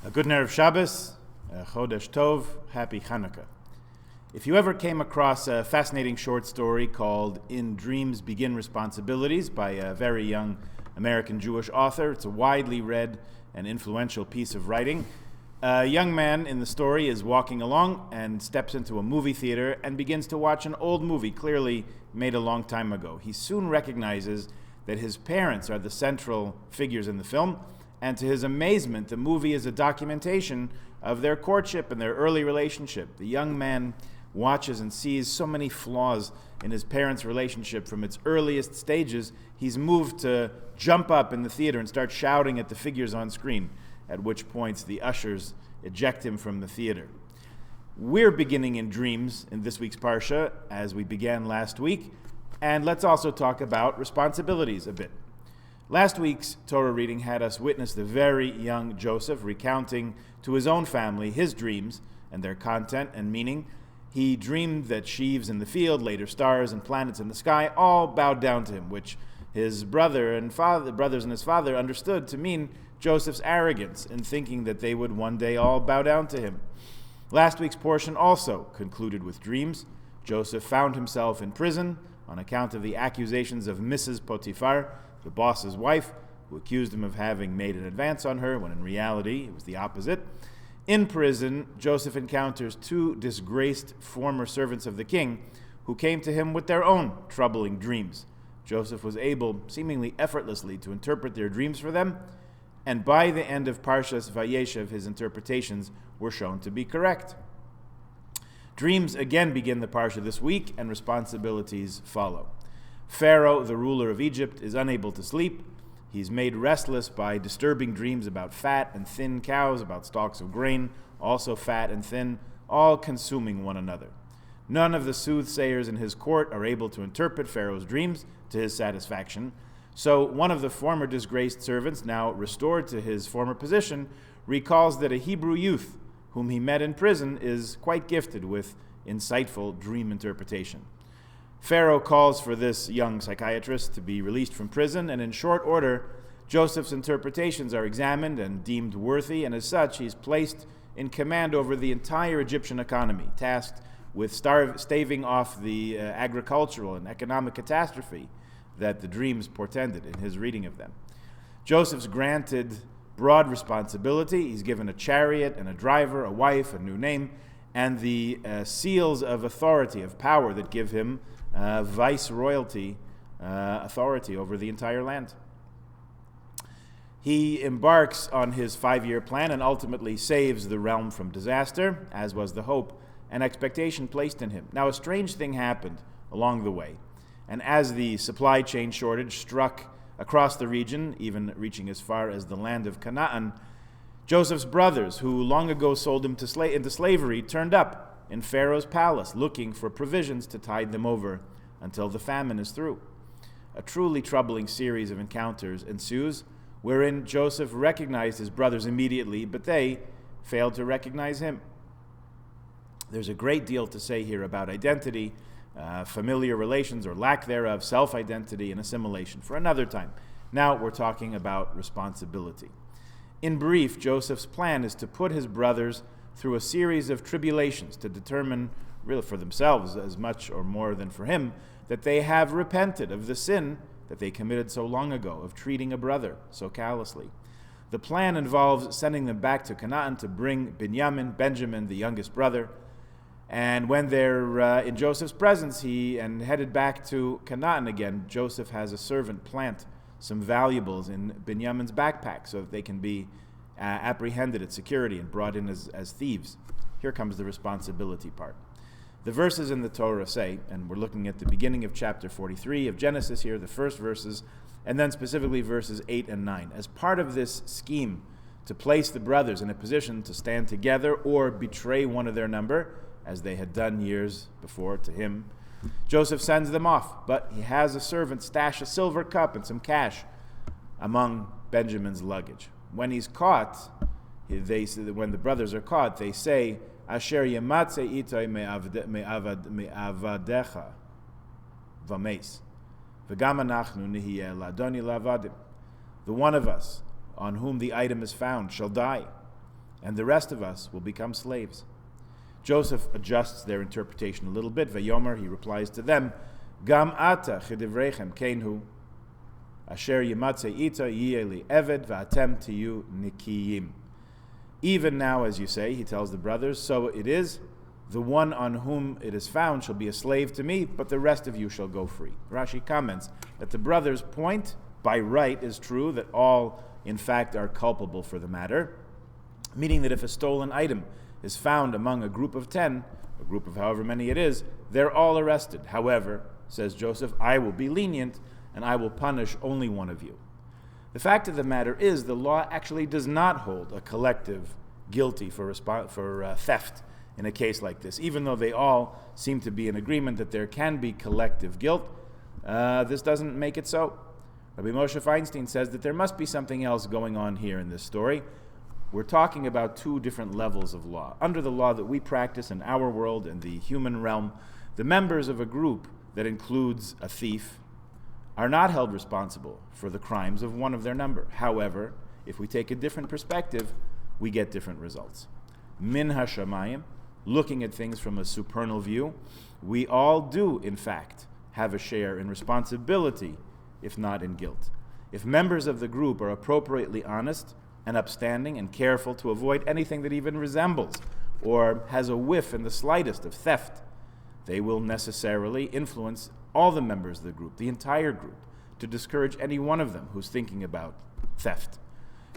A good Erev Shabbos, Chodesh Tov, Happy Chanukah. If you ever came across a fascinating short story called In Dreams Begin Responsibilities by a very young American Jewish author, it's a widely read and influential piece of writing. A young man in the story is walking along and steps into a movie theater and begins to watch an old movie, clearly made a long time ago. He soon recognizes that his parents are the central figures in the film, and to his amazement, the movie is a documentation of their courtship and their early relationship. The young man watches and sees so many flaws in his parents' relationship from its earliest stages, he's moved to jump up in the theater and start shouting at the figures on screen, at which points the ushers eject him from the theater. We're beginning in dreams in this week's Parsha, as we began last week, and let's also talk about responsibilities a bit. Last week's Torah reading had us witness the very young Joseph recounting to his own family his dreams and their content and meaning. He dreamed that sheaves in the field, later stars and planets in the sky, all bowed down to him, which his brothers and his father understood to mean Joseph's arrogance in thinking that they would one day all bow down to him. Last week's portion also concluded with dreams. Joseph found himself in prison on account of the accusations of Mrs. Potiphar, the boss's wife, who accused him of having made an advance on her, when in reality it was the opposite. In prison, Joseph encounters two disgraced former servants of the king who came to him with their own troubling dreams. Joseph was able, seemingly effortlessly, to interpret their dreams for them, and by the end of Parshas Vayeshev, his interpretations were shown to be correct. Dreams again begin the Parsha this week, and responsibilities follow. Pharaoh, the ruler of Egypt, is unable to sleep. He's made restless by disturbing dreams about fat and thin cows, about stalks of grain, also fat and thin, all consuming one another. None of the soothsayers in his court are able to interpret Pharaoh's dreams to his satisfaction. So one of the former disgraced servants, now restored to his former position, recalls that a Hebrew youth whom he met in prison is quite gifted with insightful dream interpretation. Pharaoh calls for this young psychiatrist to be released from prison, and in short order, Joseph's interpretations are examined and deemed worthy, and as such, he's placed in command over the entire Egyptian economy, tasked with staving off the agricultural and economic catastrophe that the dreams portended in his reading of them. Joseph's granted broad responsibility. He's given a chariot and a driver, a wife, a new name, and the seals of authority, of power that give him vice-royalty authority over the entire land. He embarks on his 5-year plan and ultimately saves the realm from disaster, as was the hope and expectation placed in him. Now, a strange thing happened along the way, and as the supply chain shortage struck across the region, even reaching as far as the land of Canaan, Joseph's brothers, who long ago sold him into slavery, turned up in Pharaoh's palace, looking for provisions to tide them over until the famine is through. A truly troubling series of encounters ensues, wherein Joseph recognized his brothers immediately, but they failed to recognize him. There's a great deal to say here about identity, familiar relations or lack thereof, self-identity, and assimilation for another time. Now we're talking about responsibility. In brief, Joseph's plan is to put his brothers through a series of tribulations to determine, really for themselves as much or more than for him, that they have repented of the sin that they committed so long ago of treating a brother so callously. The plan involves sending them back to Canaan to bring Benjamin, the youngest brother, and when they're in Joseph's presence, headed back to Canaan again, Joseph has a servant plant some valuables in Benjamin's backpack so that they can be apprehended at security and brought in as thieves. Here comes the responsibility part. The verses in the Torah say, and we're looking at the beginning of chapter 43 of Genesis here, the first verses, and then specifically verses 8 and 9. As part of this scheme to place the brothers in a position to stand together or betray one of their number, as they had done years before to him, Joseph sends them off, but he has a servant stash a silver cup and some cash among Benjamin's luggage. When he's caught, when the brothers are caught, they say, Asher yematze itay me'avadecha v'meis, v'gam anachnu nihiyeh la'adoni la'avadim. The one of us on whom the item is found shall die, and the rest of us will become slaves. Joseph adjusts their interpretation a little bit. Vayomer, he replies to them, Gam ata chidivrechem kenhu, asher yimatze ita yiyeli eved va'atem tiyu nikiyim. Even now, as you say, he tells the brothers, so it is, the one on whom it is found shall be a slave to me, but the rest of you shall go free. Rashi comments that the brothers' point, by right, is true, that all, in fact, are culpable for the matter, meaning that if a stolen item is found among a group of 10, a group of however many it is, they're all arrested. However, says Joseph, I will be lenient, and I will punish only one of you. The fact of the matter is, the law actually does not hold a collective guilty for theft in a case like this. Even though they all seem to be in agreement that there can be collective guilt, this doesn't make it so. Rabbi Moshe Feinstein says that there must be something else going on here in this story. We're talking about two different levels of law. Under the law that we practice in our world, in the human realm, the members of a group that includes a thief are not held responsible for the crimes of one of their number. However, if we take a different perspective, we get different results. Min hashamayim, looking at things from a supernal view, we all do, in fact, have a share in responsibility, if not in guilt. If members of the group are appropriately honest and upstanding and careful to avoid anything that even resembles or has a whiff in the slightest of theft, they will necessarily influence all the members of the group, the entire group, to discourage any one of them who's thinking about theft.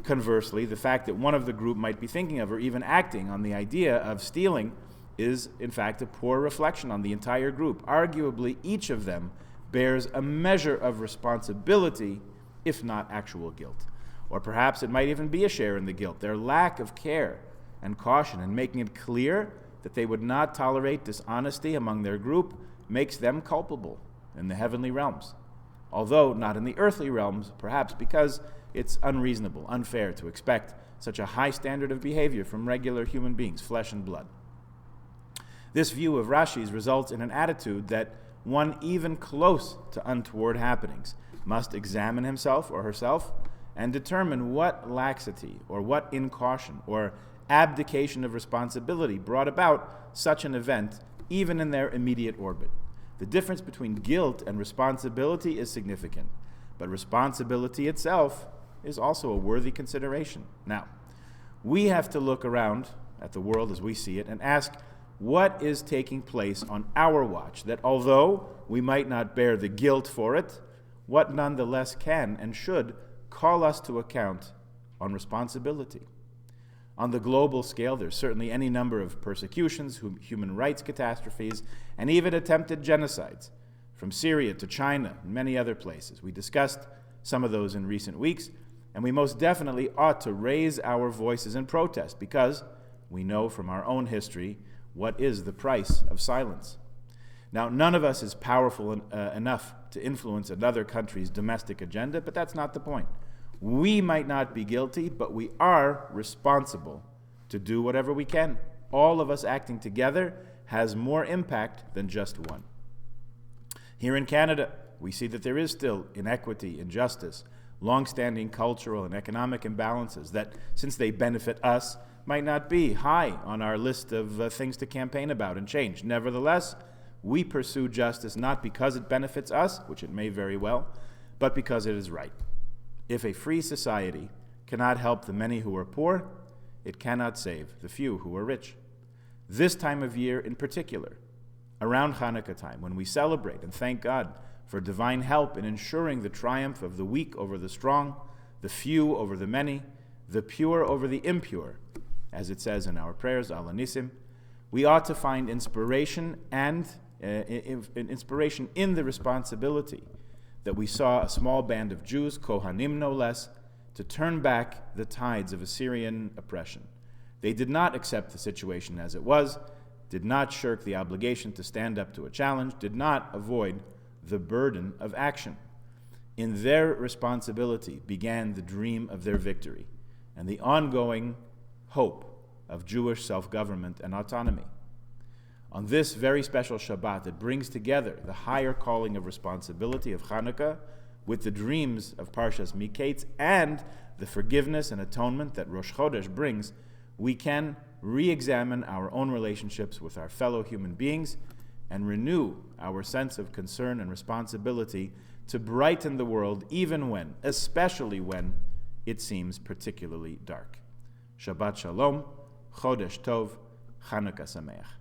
Conversely, the fact that one of the group might be thinking of or even acting on the idea of stealing is, in fact, a poor reflection on the entire group. Arguably, each of them bears a measure of responsibility, if not actual guilt. Or perhaps it might even be a share in the guilt. Their lack of care and caution in making it clear that they would not tolerate dishonesty among their group makes them culpable in the heavenly realms, although not in the earthly realms, perhaps because it's unreasonable, unfair to expect such a high standard of behavior from regular human beings, flesh and blood. This view of Rashi's results in an attitude that one even close to untoward happenings must examine himself or herself and determine what laxity or what incaution or abdication of responsibility brought about such an event, even in their immediate orbit. The difference between guilt and responsibility is significant, but responsibility itself is also a worthy consideration. Now, we have to look around at the world as we see it and ask what is taking place on our watch that, although we might not bear the guilt for it, what nonetheless can and should call us to account on responsibility. On the global scale, there's certainly any number of persecutions, human rights catastrophes, and even attempted genocides, from Syria to China and many other places. We discussed some of those in recent weeks, and we most definitely ought to raise our voices in protest because we know from our own history what is the price of silence. Now, none of us is powerful enough to influence another country's domestic agenda, but that's not the point. We might not be guilty, but we are responsible to do whatever we can. All of us acting together has more impact than just one. Here in Canada, we see that there is still inequity, injustice, long-standing cultural and economic imbalances that, since they benefit us, might not be high on our list of things to campaign about and change. Nevertheless, we pursue justice not because it benefits us, which it may very well, but because it is right. If a free society cannot help the many who are poor, it cannot save the few who are rich. This time of year in particular, around Chanukah time, when we celebrate and thank God for divine help in ensuring the triumph of the weak over the strong, the few over the many, the pure over the impure, as it says in our prayers, Ala Nisim, we ought to find inspiration and inspiration in the responsibility that we saw a small band of Jews, Kohanim no less, to turn back the tides of Assyrian oppression. They did not accept the situation as it was, did not shirk the obligation to stand up to a challenge, did not avoid the burden of action. In their responsibility began the dream of their victory and the ongoing hope of Jewish self-government and autonomy. On this very special Shabbat that brings together the higher calling of responsibility of Chanukah with the dreams of Parshas Mikeitz and the forgiveness and atonement that Rosh Chodesh brings, we can re-examine our own relationships with our fellow human beings and renew our sense of concern and responsibility to brighten the world especially when it seems particularly dark. Shabbat Shalom, Chodesh Tov, Chanukah Sameach.